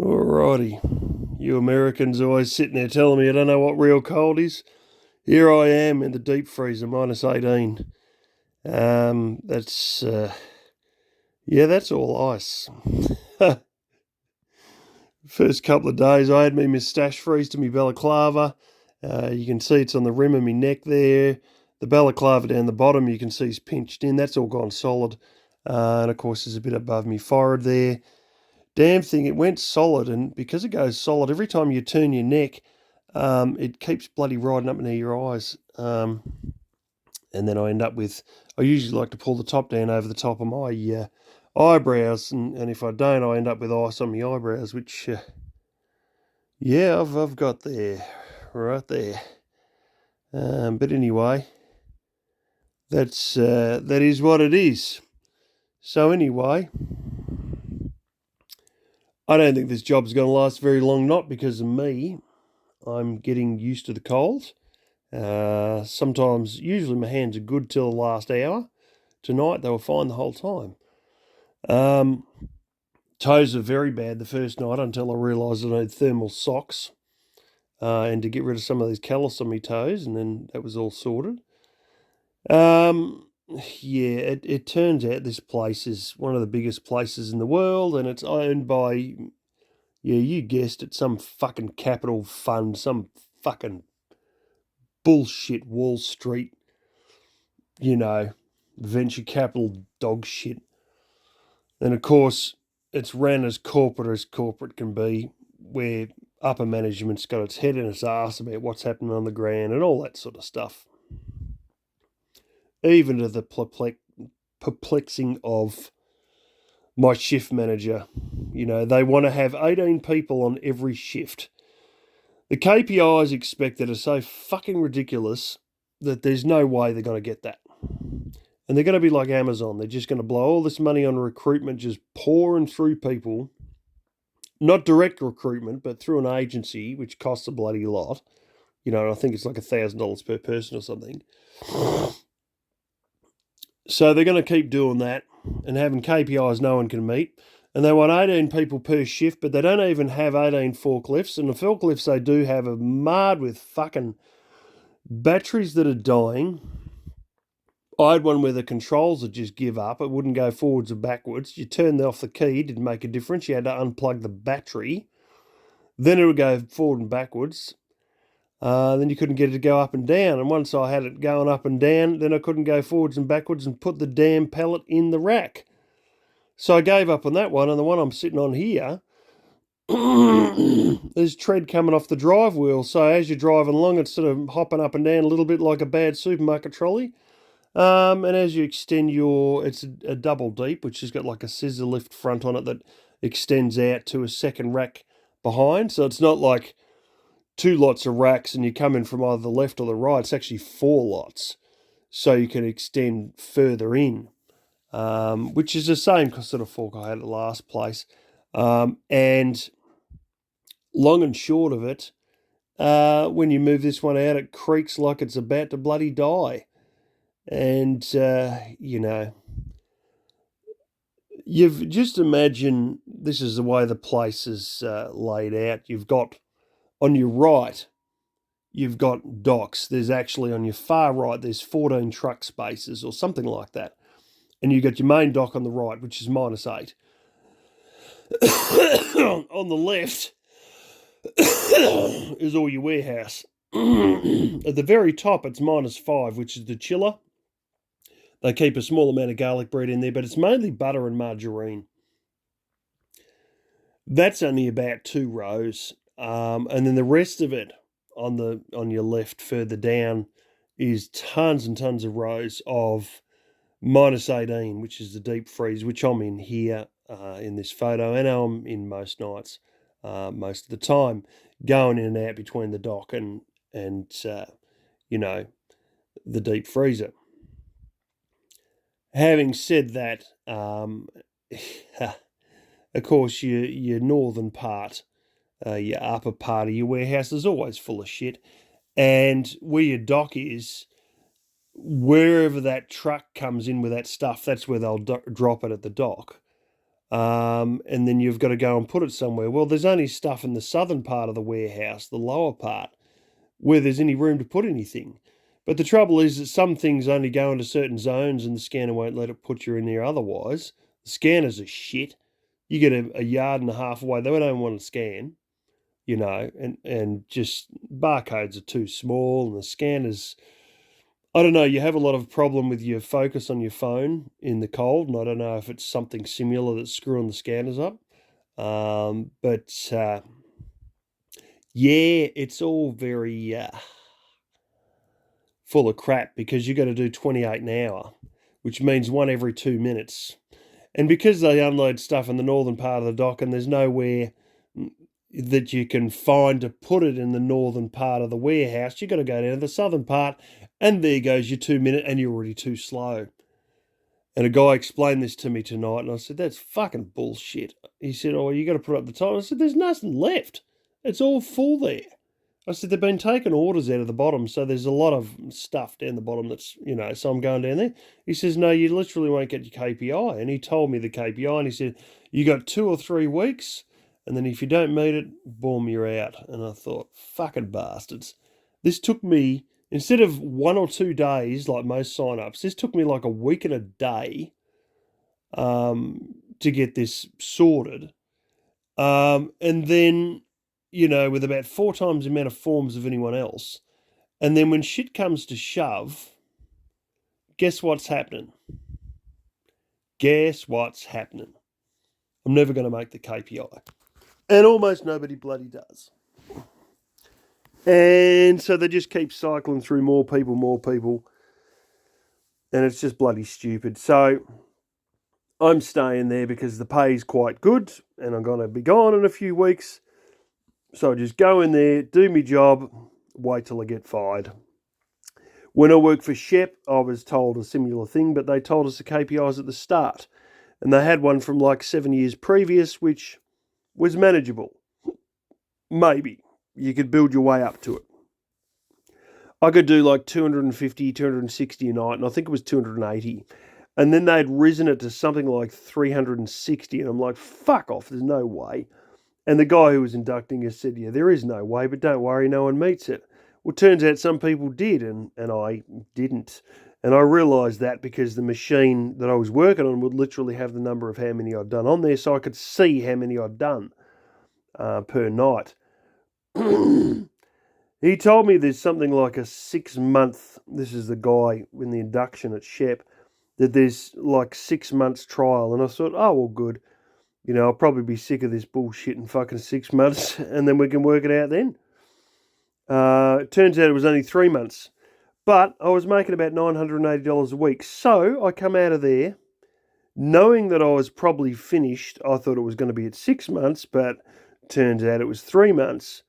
Alrighty. You Americans always sitting there telling me I don't know what real cold is. Here I am in the deep freezer, -18. That's all ice. First couple of days I had me moustache freeze to me balaclava. You can see it's on the rim of my neck there. The balaclava down the bottom you can see is pinched in. That's all gone solid. And of course there's a bit above me forehead there. Damn thing, it went solid, and because it goes solid, every time you turn your neck, it keeps bloody riding up near your eyes. And then I end up with, I usually like to pull the top down over the top of my eyebrows, and if I don't, I end up with ice on my eyebrows, which, I've got there, right there. But anyway, that is what it is. So anyway, I don't think this job's going to last very long, not because of me. I'm getting used to the cold. Usually my hands are good till the last hour. Tonight they were fine the whole time. Toes are very bad the first night until I realised I need thermal socks and to get rid of some of these callus on my toes, and then that was all sorted. It turns out this place is one of the biggest places in the world, and it's owned by, you guessed it, some fucking capital fund, some fucking bullshit Wall Street, venture capital dog shit. And of course, it's ran as corporate can be, where upper management's got its head in its ass about what's happening on the ground and all that sort of stuff. Even to the perplexing of my shift manager. They want to have 18 people on every shift. The KPIs expected are so fucking ridiculous that there's no way they're going to get that. And they're going to be like Amazon. They're just going to blow all this money on recruitment, just pouring through people. Not direct recruitment, but through an agency, which costs a bloody lot. I think it's like $1,000 per person or something. So they're going to keep doing that and having KPIs no one can meet. And they want 18 people per shift, but they don't even have 18 forklifts. And the forklifts they do have are marred with fucking batteries that are dying. I had one where the controls would just give up. It wouldn't go forwards or backwards. You turned off the key, it didn't make a difference. You had to unplug the battery. Then it would go forward and backwards. Then you couldn't get it to go up and down. And once I had it going up and down, then I couldn't go forwards and backwards and put the damn pallet in the rack. So I gave up on that one. And the one I'm sitting on here, there's tread coming off the drive wheel. So as you're driving along, it's sort of hopping up and down a little bit like a bad supermarket trolley. And as you extend it's a double deep, which has got like a scissor lift front on it that extends out to a second rack behind. So it's not like two lots of racks and you come in from either the left or the right. It's actually four lots. So you can extend further in, which is the same sort of fork I had at the last place. And long and short of it, when you move this one out, it creaks like it's about to bloody die. And, you've just imagine this is the way the place is laid out. You've got on your right, you've got docks. There's actually on your far right, there's 14 truck spaces or something like that. And you've got your main dock on the right, which is -8. On the left is all your warehouse. At the very top, it's -5, which is the chiller. They keep a small amount of garlic bread in there, but it's mainly butter and margarine. That's only about 2 rows. And then the rest of it on your left further down is tons and tons of rows of -18, which is the deep freeze, which I'm in here in this photo, and I'm in most nights, most of the time, going in and out between the dock and the deep freezer. Having said that, of course, your northern part, your upper part of your warehouse is always full of shit. And where your dock is, wherever that truck comes in with that stuff, that's where they'll drop it at the dock. and then you've got to go and put it somewhere. Well, there's only stuff in the southern part of the warehouse, the lower part, where there's any room to put anything. But the trouble is that some things only go into certain zones and the scanner won't let it put you in there otherwise. The scanners are shit. You get a yard and a half away, they don't want to scan, and just barcodes are too small and the scanners, I don't know, you have a lot of problem with your focus on your phone in the cold, and I don't know if it's something similar that's screwing the scanners up. But yeah, it's all very full of crap because you got to do 28 an hour, which means one every 2 minutes. And because they unload stuff in the northern part of the dock and there's nowhere that you can find to put it in the northern part of the warehouse, you got to go down to the southern part, and there goes your 2 minute, and you're already too slow. And a guy explained this to me tonight, and I said, that's fucking bullshit. He said, oh, you got to put up the time. I said, there's nothing left. It's all full there. I said, they've been taking orders out of the bottom, so there's a lot of stuff down the bottom that's, so I'm going down there. He says, no, you literally won't get your KPI. And he told me the KPI, and he said, you got 2 or 3 weeks, and then if you don't meet it, boom, you're out. And I thought, fucking bastards. This took me, instead of 1 or 2 days like most sign-ups, this took me like a week and a day to get this sorted. And then, with about 4 times the amount of forms of anyone else. And then when shit comes to shove, guess what's happening? Guess what's happening? I'm never going to make the KPI. And almost nobody bloody does. And so they just keep cycling through more people. And it's just bloody stupid. So I'm staying there because the pay's quite good and I'm going to be gone in a few weeks. So I just go in there, do my job, wait till I get fired. When I worked for Shep, I was told a similar thing, but they told us the KPIs at the start. And they had one from like 7 years previous, which was manageable. Maybe. You could build your way up to it. I could do like 250, 260 a night, and I think it was 280. And then they'd risen it to something like 360, and I'm like, fuck off, there's no way. And the guy who was inducting us said, yeah, there is no way, but don't worry, no one meets it. Well, it turns out some people did, and I didn't. And I realised that because the machine that I was working on would literally have the number of how many I'd done on there, so I could see how many I'd done per night. He told me there's something like a 6-month, this is the guy in the induction at Shep, that there's like 6 months trial. And I thought, oh, well, good. I'll probably be sick of this bullshit in fucking 6 months and then we can work it out then. It turns out it was only 3 months. But I was making about $980 a week. So I come out of there knowing that I was probably finished. I thought it was going to be at 6 months, but turns out it was 3 months.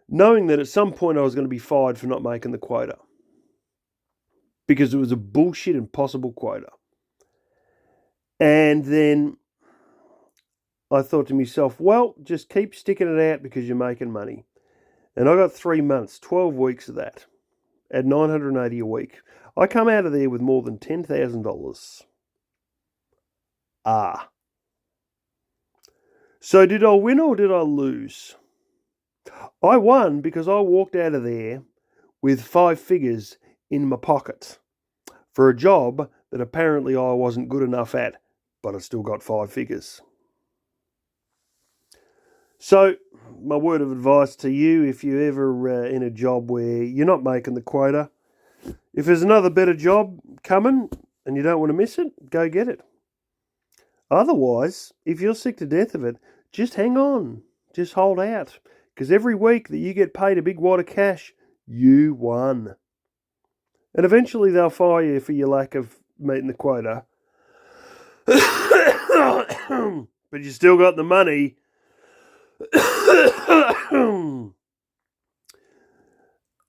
Knowing that at some point I was going to be fired for not making the quota. Because it was a bullshit impossible quota. And then I thought to myself, well, just keep sticking it out because you're making money. And I got 3 months, 12 weeks of that, at $980 a week. I come out of there with more than $10,000. So did I win or did I lose? I won because I walked out of there with 5 figures in my pocket for a job that apparently I wasn't good enough at, but I still got 5 figures. So, my word of advice to you, if you're ever in a job where you're not making the quota, if there's another better job coming and you don't want to miss it, go get it. Otherwise, if you're sick to death of it, just hang on. Just hold out. Because every week that you get paid a big wad of cash, you won. And eventually they'll fire you for your lack of meeting the quota. But you still got the money.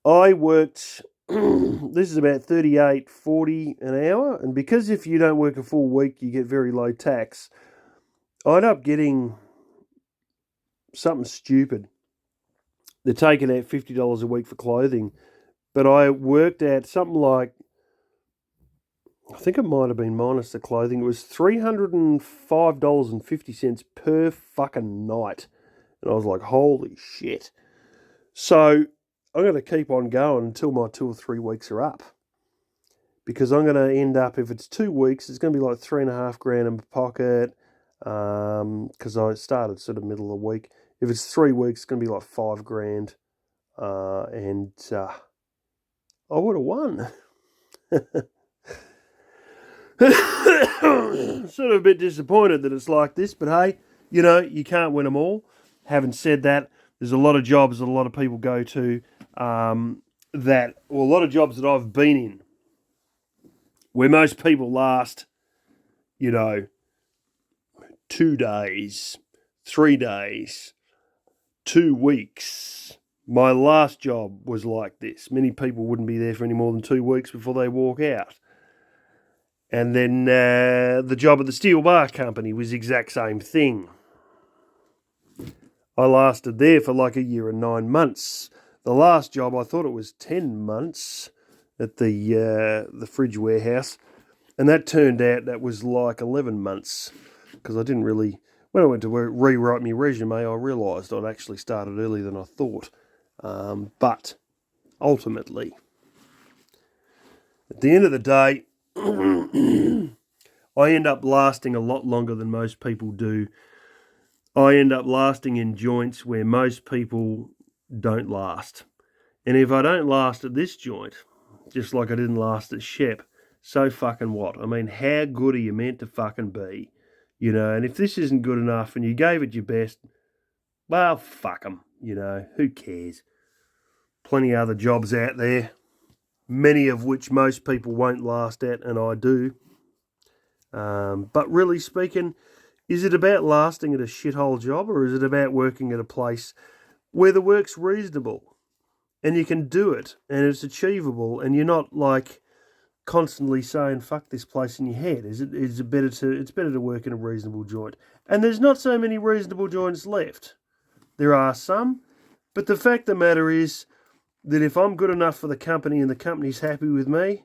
I worked, this is about $38.40 an hour, and because if you don't work a full week, you get very low tax, I ended up getting something stupid. They're taking out $50 a week for clothing, but I worked out something like I think it might have been minus the clothing. It was $305.50 per fucking night. And I was like, holy shit. So I'm going to keep on going until my 2 or 3 weeks are up. Because I'm going to end up, if it's 2 weeks, it's going to be like $3.5 in my pocket. Because I started sort of middle of the week. If it's 3 weeks, it's going to be like $5,000. And I would have won. Sort of a bit disappointed that it's like this, but hey, you can't win them all. Having said that, there's a lot of jobs that a lot of people go to a lot of jobs that I've been in where most people last, 2 days, 3 days, 2 weeks. My last job was like this. Many people wouldn't be there for any more than 2 weeks before they walk out. And then the job at the steel bar company was the exact same thing. I lasted there for like 1 year and 9 months. The last job, I thought it was 10 months at the fridge warehouse. And that turned out that was like 11 months. Because I didn't really... When I went to rewrite my resume, I realised I'd actually started earlier than I thought. But ultimately, at the end of the day, I end up lasting a lot longer than most people do. I end up lasting in joints where most people don't last. And if I don't last at this joint, just like I didn't last at Shep, so fucking what? I mean, how good are you meant to fucking be? And if this isn't good enough and you gave it your best, well, fuck them. Who cares? Plenty of other jobs out there, many of which most people won't last at, and I do. But really speaking, is it about lasting at a shithole job, or is it about working at a place where the work's reasonable and you can do it and it's achievable and you're not like constantly saying fuck this place in your head? It's better to work in a reasonable joint. And there's not so many reasonable joints left. There are some, but the fact of the matter is that if I'm good enough for the company and the company's happy with me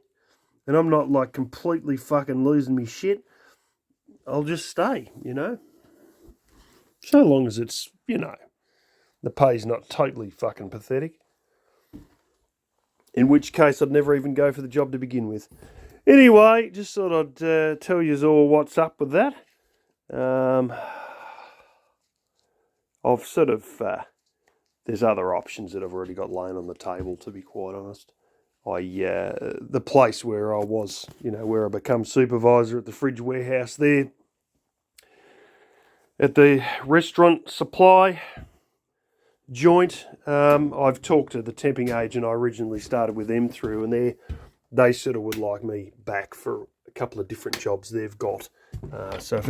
and I'm not like completely fucking losing me shit, I'll just stay, So long as it's, the pay's not totally fucking pathetic. In which case I'd never even go for the job to begin with. Anyway, just thought I'd tell you all what's up with that. I've sort of... there's other options that I've already got laying on the table, to be quite honest. The place where I was, where I become supervisor at the fridge warehouse there, at the restaurant supply joint, I've talked to the temping agent I originally started with them through, and they sort of would like me back for a couple of different jobs they've got. So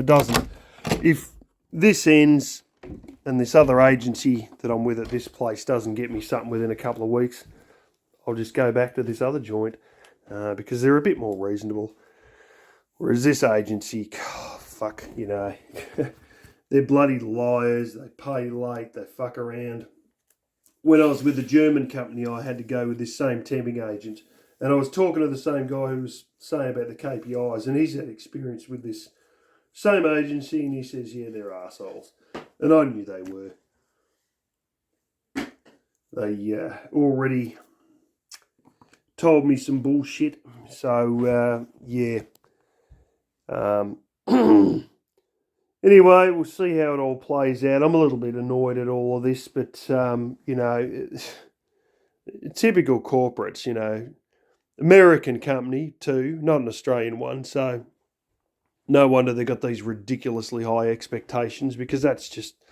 if this ends and this other agency that I'm with at this place doesn't get me something within a couple of weeks, I'll just go back to this other joint because they're a bit more reasonable. Whereas this agency, they're bloody liars. They pay late. They fuck around. When I was with the German company, I had to go with this same temping agent. And I was talking to the same guy who was saying about the KPIs, and he's had experience with this same agency, and he says, yeah, they're arseholes. And I knew they were. They already told me some bullshit. So, yeah. Anyway, we'll see how it all plays out. I'm a little bit annoyed at all of this, but, typical corporates, American company too, not an Australian one, so no wonder they got these ridiculously high expectations, because that's just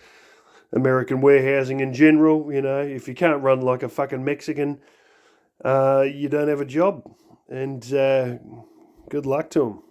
American warehousing in general. If you can't run like a fucking Mexican, you don't have a job, and good luck to them.